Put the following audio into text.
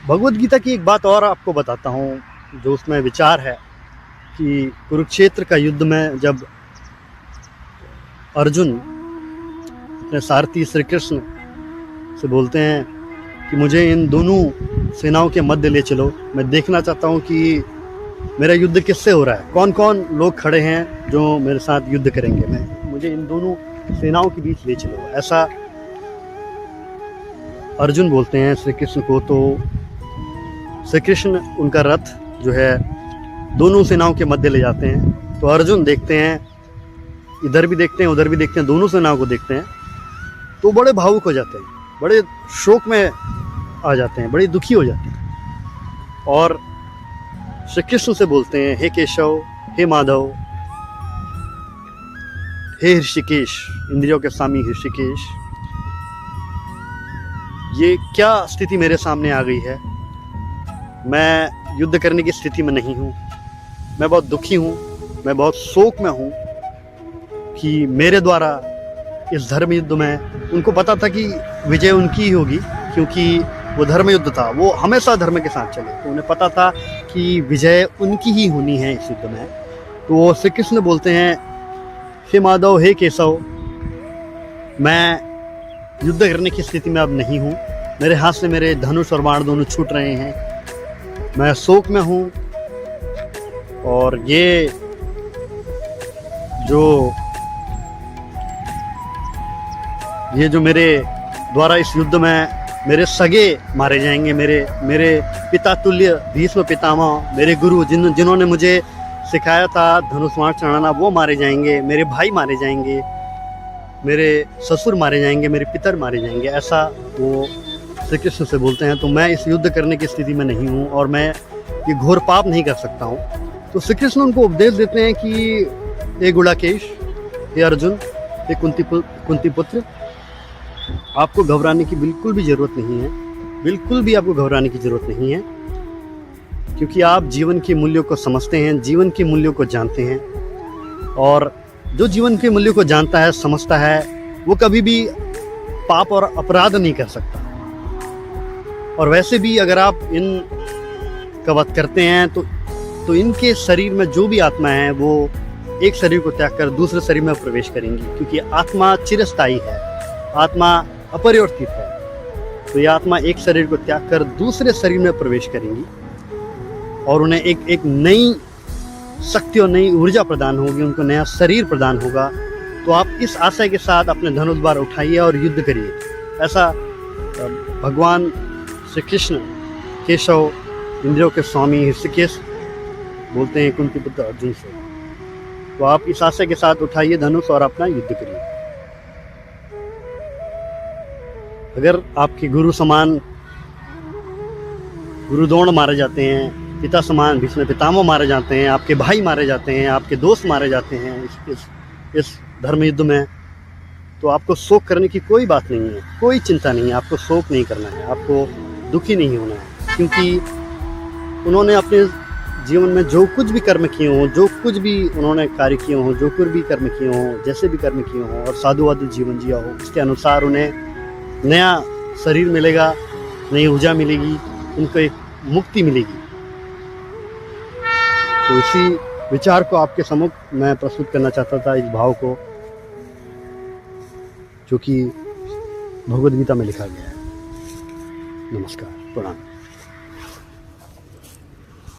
भगवद गीता की एक बात और आपको बताता हूँ, जो उसमें विचार है कि कुरुक्षेत्र का युद्ध में जब अर्जुन अपने सारथी श्री कृष्ण से बोलते हैं कि मुझे इन दोनों सेनाओं के मध्य ले चलो, मैं देखना चाहता हूँ कि मेरा युद्ध किससे हो रहा है, कौन कौन लोग खड़े हैं जो मेरे साथ युद्ध करेंगे, मुझे इन दोनों सेनाओं के बीच ले चलो, ऐसा अर्जुन बोलते हैं श्री कृष्ण को। तो श्री कृष्ण उनका रथ जो है दोनों सेनाओं के मध्य ले जाते हैं। तो अर्जुन देखते हैं, इधर भी देखते हैं उधर भी देखते हैं, दोनों सेनाओं को देखते हैं, तो बड़े भावुक हो जाते हैं, बड़े शोक में आ जाते हैं, बड़े दुखी हो जाते हैं और श्री कृष्ण से बोलते हैं, हे केशव, हे माधव, हे ऋषिकेश, इंद्रियों के स्वामी ऋषिकेश, ये क्या स्थिति मेरे सामने आ गई है। मैं युद्ध करने की स्थिति में नहीं हूँ, मैं बहुत दुखी हूँ, मैं बहुत शोक में हूँ कि मेरे द्वारा इस धर्म युद्ध में, उनको पता था कि विजय उनकी ही होगी क्योंकि वो धर्म युद्ध था, वो हमेशा धर्म के साथ चले, तो उन्हें पता था कि विजय उनकी ही होनी है इस युद्ध में। तो वो श्री कृष्ण बोलते हैं, हे माधव, हे केशव, मैं युद्ध करने की स्थिति में अब नहीं हूँ, मेरे हाथ से मेरे धनुष और बाण दोनों छूट रहे हैं, मैं शोक में हूँ और ये जो मेरे द्वारा इस युद्ध में मेरे सगे मारे जाएंगे, मेरे पिता तुल्य भीष्म पितामह, मेरे गुरु जिन्होंने मुझे सिखाया था धनुष बाण चढ़ाना, वो मारे जाएंगे, मेरे भाई मारे जाएंगे, मेरे ससुर मारे जाएंगे, मेरे पितर मारे जाएंगे, ऐसा वो श्री कृष्ण से बोलते हैं। तो मैं इस युद्ध करने की स्थिति में नहीं हूँ और मैं ये घोर पाप नहीं कर सकता हूँ। तो श्री कृष्ण उनको उपदेश देते हैं कि हे गुड़ाकेश, हे अर्जुन, हे कुंती पुत्र, आपको घबराने की बिल्कुल भी ज़रूरत नहीं है, बिल्कुल भी आपको घबराने की ज़रूरत नहीं है, क्योंकि आप जीवन के मूल्यों को समझते हैं, जीवन के मूल्यों को जानते हैं, और जो जीवन के मूल्यों को जानता है, समझता है, वो कभी भी पाप और अपराध नहीं कर सकता। और वैसे भी अगर आप इन का वध करते हैं तो इनके शरीर में जो भी आत्मा है वो एक शरीर को त्याग कर दूसरे शरीर में प्रवेश करेंगी, क्योंकि आत्मा चिरस्थायी है, आत्मा अपरिवर्तित है। तो ये आत्मा एक शरीर को त्याग कर दूसरे शरीर में प्रवेश करेंगी और उन्हें एक नई शक्ति और नई ऊर्जा प्रदान होगी, उनको नया शरीर प्रदान होगा। तो आप इस आशय के साथ अपने धनुष बाण उठाइए और युद्ध करिए, ऐसा भगवान श्री कृष्ण केशव, इंद्रियों के स्वामी ऋषिकेश बोलते हैं कुंती पुत्र अर्जुन से। तो आप इस आशय के साथ उठाइए धनुष और अपना युद्ध करिए। अगर आपके गुरु समान गुरु द्रोण मारे जाते हैं, पिता समान भीष्म पितामह मारे जाते हैं, आपके भाई मारे जाते हैं, आपके दोस्त मारे जाते हैं इस धर्म युद्ध में, तो आपको शोक करने की कोई बात नहीं है, कोई चिंता नहीं है, आपको शोक नहीं करना है, आपको दुखी नहीं होना है, क्योंकि उन्होंने अपने जीवन में जो कुछ भी कर्म किए हों, जो कुछ भी उन्होंने कार्य किए हों, जो कुछ भी कर्म किए हों, जैसे भी कर्म किए हों और साधुवादी जीवन जिया हो, उसके अनुसार उन्हें नया शरीर मिलेगा, नई ऊर्जा मिलेगी, उनको एक मुक्ति मिलेगी। तो इसी विचार को आपके सम्मुख मैं प्रस्तुत करना चाहता था, इस भाव को जो कि भगवद गीता में लिखा गया है। नमस्कार, प्रणाम।